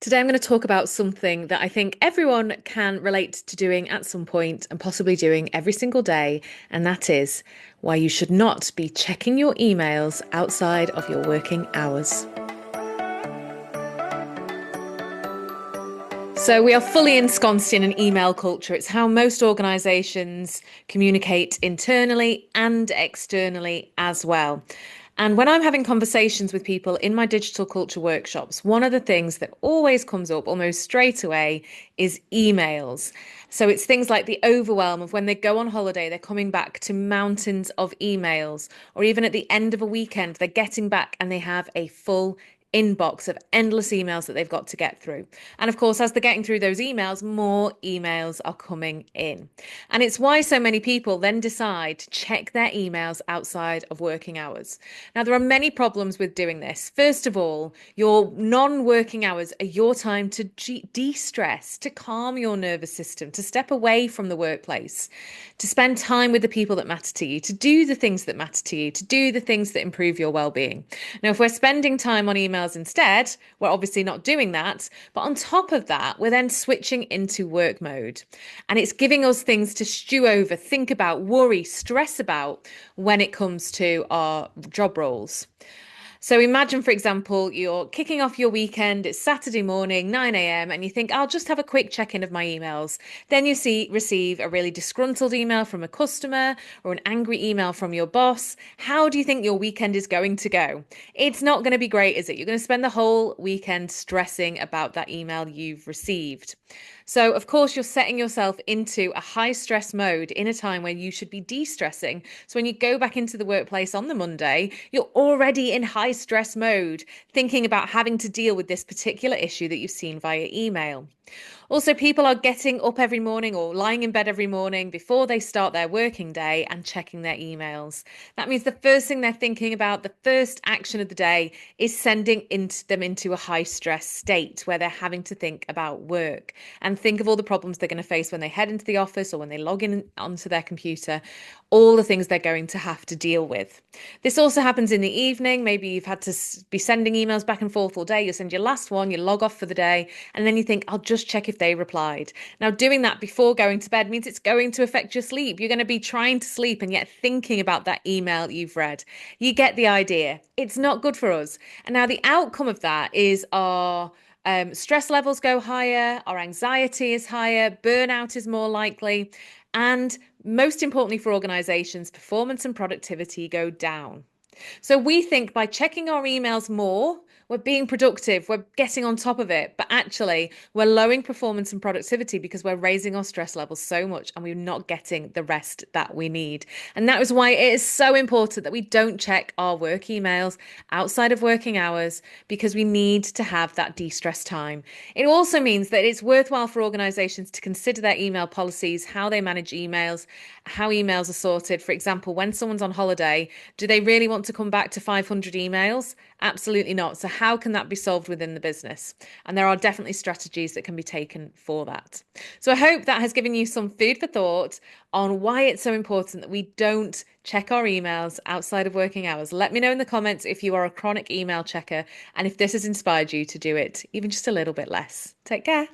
Today, I'm going to talk about something that I think everyone can relate to doing at some point and possibly doing every single day, and that is why you should not be checking your emails outside of your working hours. So, we are fully ensconced in an email culture. It's how most organizations communicate internally and externally as well. And when I'm having conversations with people in my digital culture workshops, one of the things that always comes up almost straight away is emails. So it's things like the overwhelm of when they go on holiday, they're coming back to mountains of emails, or even at the end of a weekend, they're getting back and they have a full inbox of endless emails that they've got to get through. And of course, as they're getting through those emails, more emails are coming in. And it's why so many people then decide to check their emails outside of working hours. Now, there are many problems with doing this. First of all, your non working hours are your time to de stress, to calm your nervous system, to step away from the workplace, to spend time with the people that matter to you, to do the things that matter to you, to do the things that improve your well-being. Now, if we're spending time on emails instead, we're obviously not doing that. But on top of that, we're then switching into work mode. And it's giving us things to stew over, think about, worry, stress about when it comes to our job roles. So imagine, for example, you're kicking off your weekend, it's Saturday morning, 9 a.m., and you think, I'll just have a quick check-in of my emails. Then you receive a really disgruntled email from a customer or an angry email from your boss. How do you think your weekend is going to go? It's not going to be great, is it? You're going to spend the whole weekend stressing about that email you've received. So, of course, you're setting yourself into a high stress mode in a time when you should be de stressing. So, when you go back into the workplace on the Monday, you're already in high stress mode, thinking about having to deal with this particular issue that you've seen via email. Also, people are getting up every morning or lying in bed every morning before they start their working day and checking their emails. That means the first thing they're thinking about, the first action of the day, is sending them into a high stress state where they're having to think about work and think of all the problems they're going to face when they head into the office or when they log in onto their computer, all the things they're going to have to deal with. This also happens in the evening. Maybe you've had to be sending emails back and forth all day. You send your last one, you log off for the day, and then you think, I'll just check if they replied. Now, doing that before going to bed means it's going to affect your sleep. You're going to be trying to sleep and yet thinking about that email you've read. You get the idea. It's not good for us. And now the outcome of that is our stress levels go higher, our anxiety is higher, burnout is more likely, and most importantly for organizations, performance and productivity go down. So we think by checking our emails more, we're being productive, we're getting on top of it, but actually we're lowering performance and productivity because we're raising our stress levels so much and we're not getting the rest that we need. And that is why it is so important that we don't check our work emails outside of working hours because we need to have that de-stress time. It also means that it's worthwhile for organizations to consider their email policies, how they manage emails, how emails are sorted. For example, when someone's on holiday, do they really want to come back to 500 emails? Absolutely not. So how can that be solved within the business? And there are definitely strategies that can be taken for that. So I hope that has given you some food for thought on why it's so important that we don't check our emails outside of working hours. Let me know in the comments if you are a chronic email checker and if this has inspired you to do it even just a little bit less. Take care.